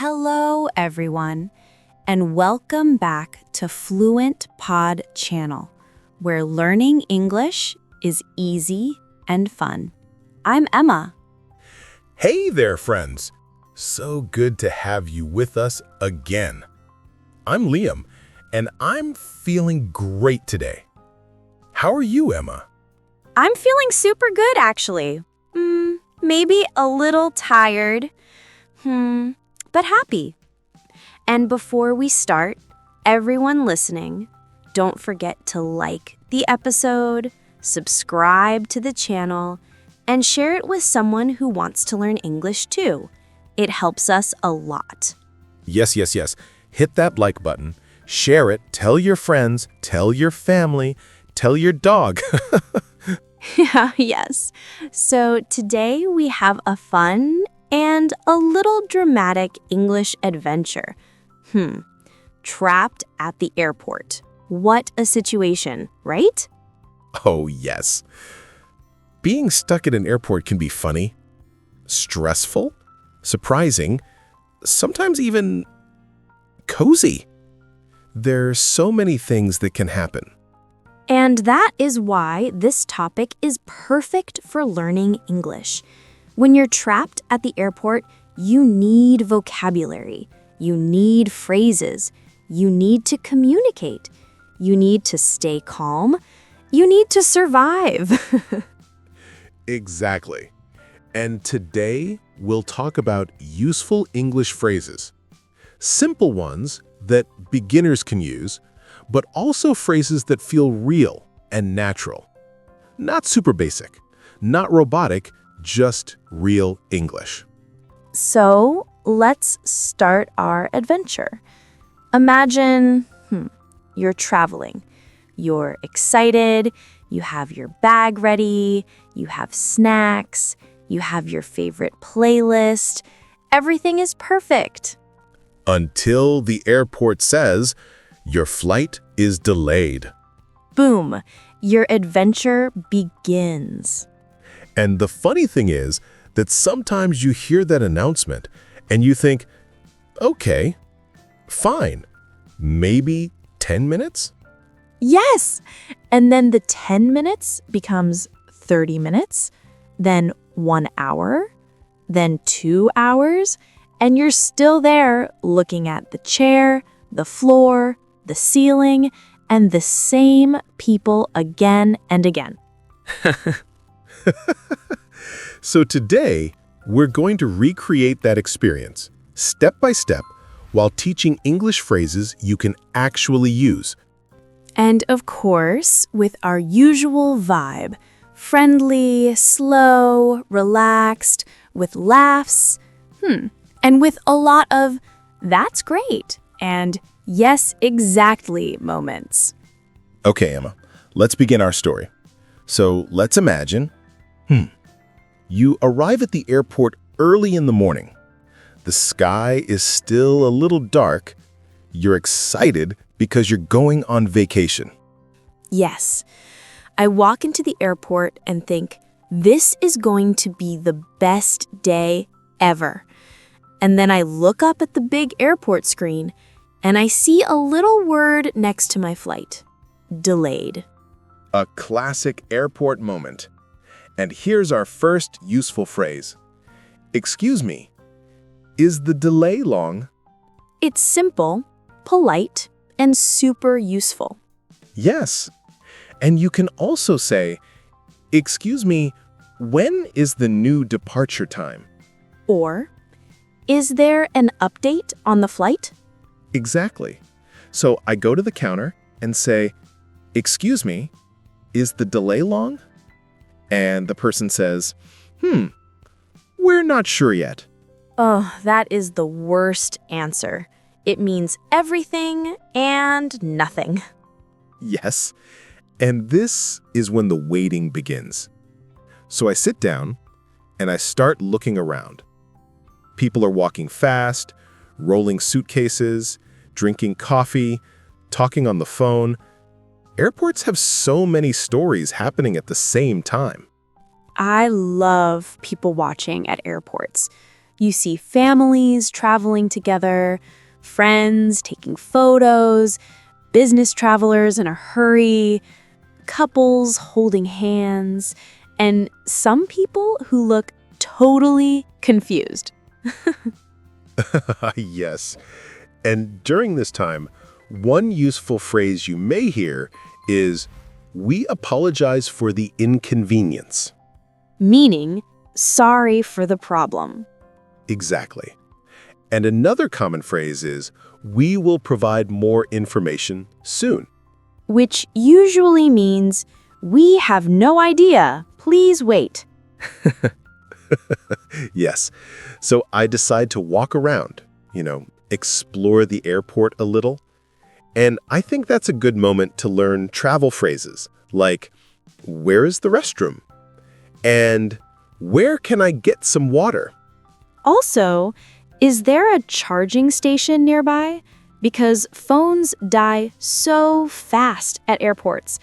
Hello, everyone, and welcome back to Fluent Pod Channel, where learning English is easy and fun. I'm Emma. Hey there, friends. So good to have you with us again. I'm Liam, and I'm feeling great today. How are you, Emma? I'm feeling super good, actually. Maybe a little tired, but happy. And before we start, everyone listening, don't forget to like the episode, subscribe to the channel, and share it with someone who wants to learn English too. It helps us a lot. Yes. Hit that like button, share it, tell your friends, tell your family, tell your dog. Yes. So today we have a fun and a little dramatic English adventure. Trapped at the airport. What a situation, right? Oh, yes. Being stuck at an airport can be funny, stressful, surprising, sometimes even cozy. There's so many things that can happen. And that is why this topic is perfect for learning English. When you're trapped at the airport, you need vocabulary, you need phrases, you need to communicate, you need to stay calm, you need to survive. Exactly. And today, we'll talk about useful English phrases. Simple ones that beginners can use, but also phrases that feel real and natural. Not super basic, not robotic, just real English. So let's start our adventure. Imagine, you're traveling. You're excited, you have your bag ready, you have snacks, you have your favorite playlist. Everything is perfect. Until the airport says, your flight is delayed. Boom, your adventure begins. And the funny thing is that sometimes you hear that announcement and you think, okay, fine, maybe 10 minutes? Yes, and then the 10 minutes becomes 30 minutes, then 1 hour, then 2 hours, and you're still there looking at the chair, the floor, the ceiling, and the same people again and again. So today, we're going to recreate that experience, step by step, while teaching English phrases you can actually use. And of course, with our usual vibe, friendly, slow, relaxed, with laughs, and with a lot of "that's great" and "yes, exactly" moments. Okay, Emma, let's begin our story. So let's imagine, you arrive at the airport early in the morning. The sky is still a little dark. You're excited because you're going on vacation. Yes, I walk into the airport and think, this is going to be the best day ever. And then I look up at the big airport screen and I see a little word next to my flight. Delayed. A classic airport moment. And here's our first useful phrase. Excuse me, is the delay long? It's simple, polite, and super useful. Yes. And you can also say, excuse me, when is the new departure time? Or, is there an update on the flight? Exactly. So I go to the counter and say, excuse me, is the delay long? And the person says, we're not sure yet. Oh, that is the worst answer. It means everything and nothing. Yes. And this is when the waiting begins. So I sit down and I start looking around. People are walking fast, rolling suitcases, drinking coffee, talking on the phone. Airports have so many stories happening at the same time. I love people watching at airports. You see families traveling together, friends taking photos, business travelers in a hurry, couples holding hands, and some people who look totally confused. Yes. And during this time, one useful phrase you may hear is, "We apologize for the inconvenience." Meaning, sorry for the problem. Exactly. And another common phrase is, "We will provide more information soon." Which usually means, we have no idea, please wait. Yes. So I decide to walk around, explore the airport a little. And I think that's a good moment to learn travel phrases like, "Where is the restroom?" And "Where can I get some water?" Also, is there a charging station nearby? Because phones die so fast at airports.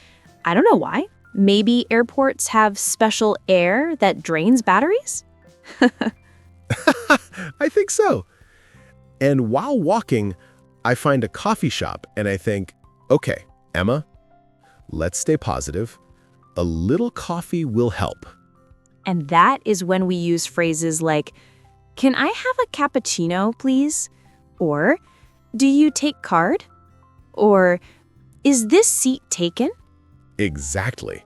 I don't know why. Maybe airports have special air that drains batteries? I think so. And while walking, I find a coffee shop and I think, okay, Emma, let's stay positive. A little coffee will help. And that is when we use phrases like, can I have a cappuccino, please? Or, do you take card? Or, is this seat taken? Exactly.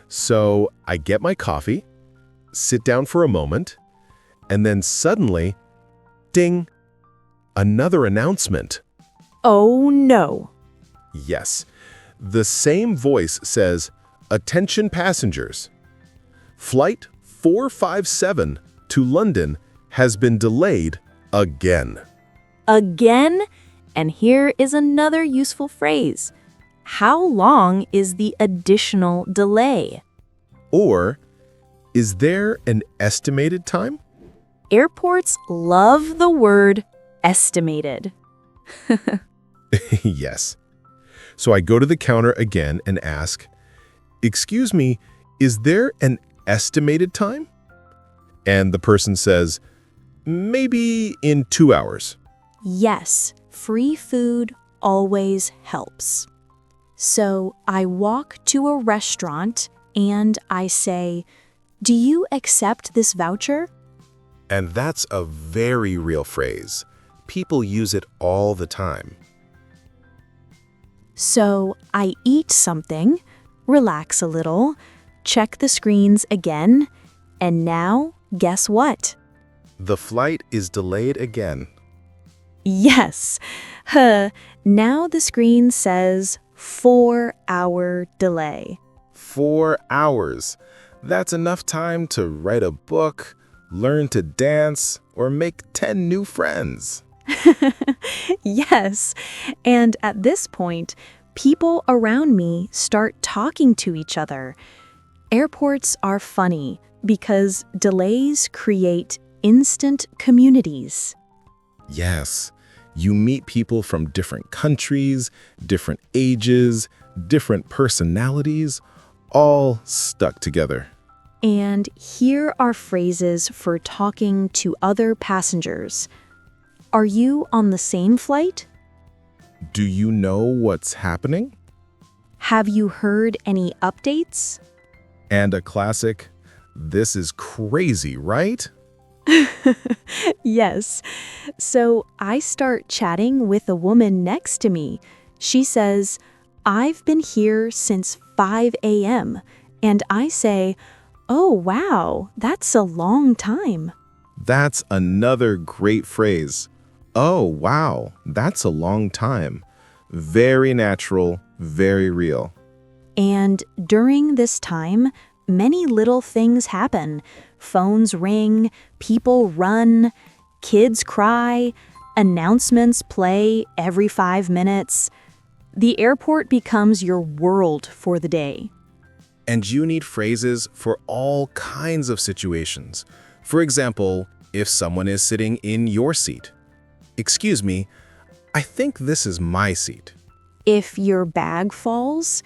So I get my coffee, sit down for a moment, and then suddenly, ding, another announcement. Oh no. Yes, the same voice says, "Attention passengers. Flight 457 to London has been delayed again." Again? And here is another useful phrase. How long is the additional delay? Or, is there an estimated time? Airports love the word estimated. Yes. So I go to the counter again and ask, "Excuse me, is there an estimated time?" And the person says, "Maybe in 2 hours." Yes, free food always helps. So I walk to a restaurant and I say, do you accept this voucher? And that's a very real phrase. People use it all the time. So I eat something, relax a little, check the screens again, and now guess what? The flight is delayed again. Yes. Now the screen says 4-hour delay. 4 hours. That's enough time to write a book, learn to dance, or make 10 new friends. Yes. And at this point, people around me start talking to each other. Airports are funny because delays create instant communities. Yes, you meet people from different countries, different ages, different personalities, all stuck together. And here are phrases for talking to other passengers. Are you on the same flight? Do you know what's happening? Have you heard any updates? And a classic, "This is crazy, right?" Yes. So I start chatting with a woman next to me. She says, I've been here since 5 a.m. And I say, oh, wow, that's a long time. That's another great phrase. Oh, wow, that's a long time. Very natural, very real. And during this time, many little things happen. Phones ring, people run, kids cry, announcements play every 5 minutes. The airport becomes your world for the day. And you need phrases for all kinds of situations. For example, if someone is sitting in your seat. "Excuse me, I think this is my seat." If your bag falls,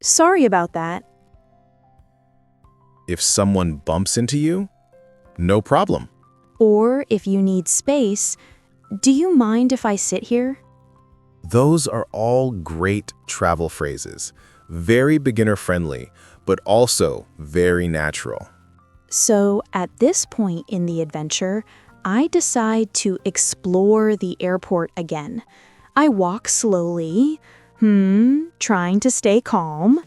sorry about that. If someone bumps into you, no problem. Or if you need space, do you mind if I sit here? Those are all great travel phrases. Very beginner-friendly, but also very natural. So at this point in the adventure, I decide to explore the airport again. I walk slowly, trying to stay calm.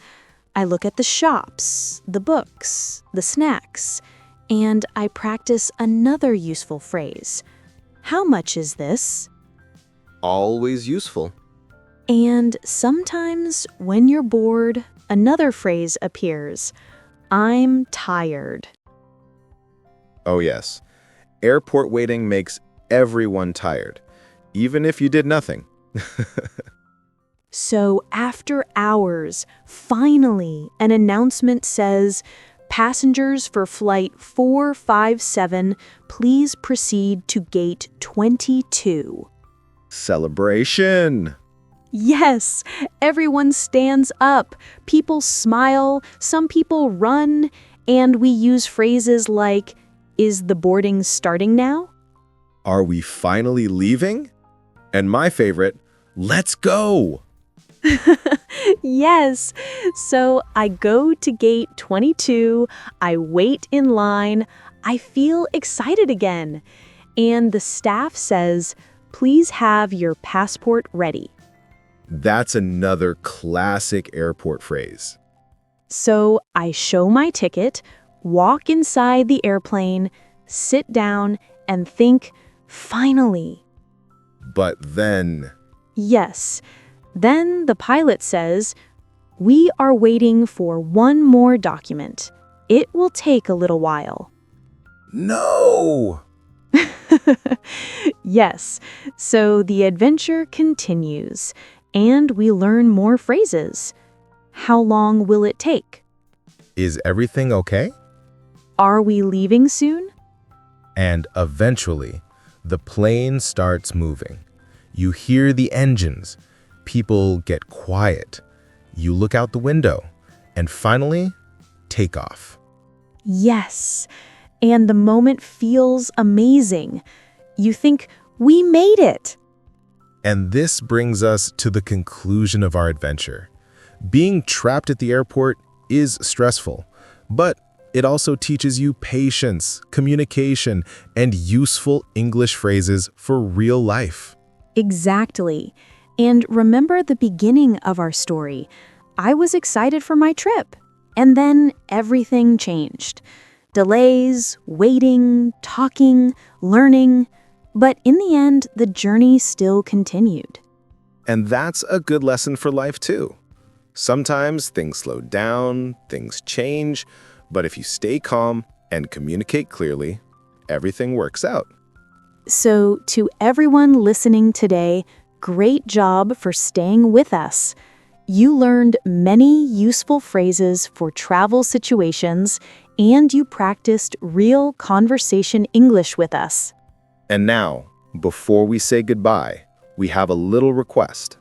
I look at the shops, the books, the snacks, and I practice another useful phrase. How much is this? Always useful. And sometimes when you're bored, another phrase appears. I'm tired. Oh yes, airport waiting makes everyone tired, even if you did nothing. So after hours, finally, an announcement says, passengers for flight 457, please proceed to gate 22. Celebration! Yes, everyone stands up. People smile, some people run, and we use phrases like, is the boarding starting now? Are we finally leaving? And my favorite, let's go! Yes. So I go to gate 22, I wait in line, I feel excited again. And the staff says, please have your passport ready. That's another classic airport phrase. So I show my ticket, walk inside the airplane, sit down, and think, finally. But then, Yes. Then the pilot says, we are waiting for one more document. It will take a little while. no! Yes, so the adventure continues, and we learn more phrases. How long will it take? Is everything okay? Are we leaving soon? And eventually, the plane starts moving. You hear the engines. People get quiet. You look out the window. And finally, take off. Yes, and the moment feels amazing. You think, we made it. And this brings us to the conclusion of our adventure. Being trapped at the airport is stressful, but it also teaches you patience, communication, and useful English phrases for real life. Exactly. And remember the beginning of our story. I was excited for my trip. And then everything changed. Delays, waiting, talking, learning. But in the end, the journey still continued. And that's a good lesson for life too. Sometimes things slow down, things change, but if you stay calm and communicate clearly, everything works out. So to everyone listening today, great job for staying with us. You learned many useful phrases for travel situations, and you practiced real conversation English with us. And now, before we say goodbye, we have a little request.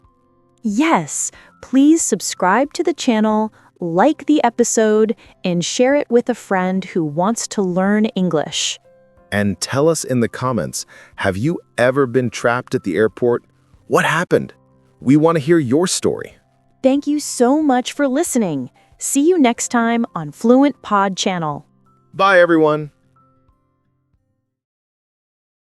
Yes, please subscribe to the channel, like the episode, and share it with a friend who wants to learn English. And tell us in the comments, have you ever been trapped at the airport? What happened? We want to hear your story. Thank you so much for listening. See you next time on Fluent Pod Channel. Bye, everyone.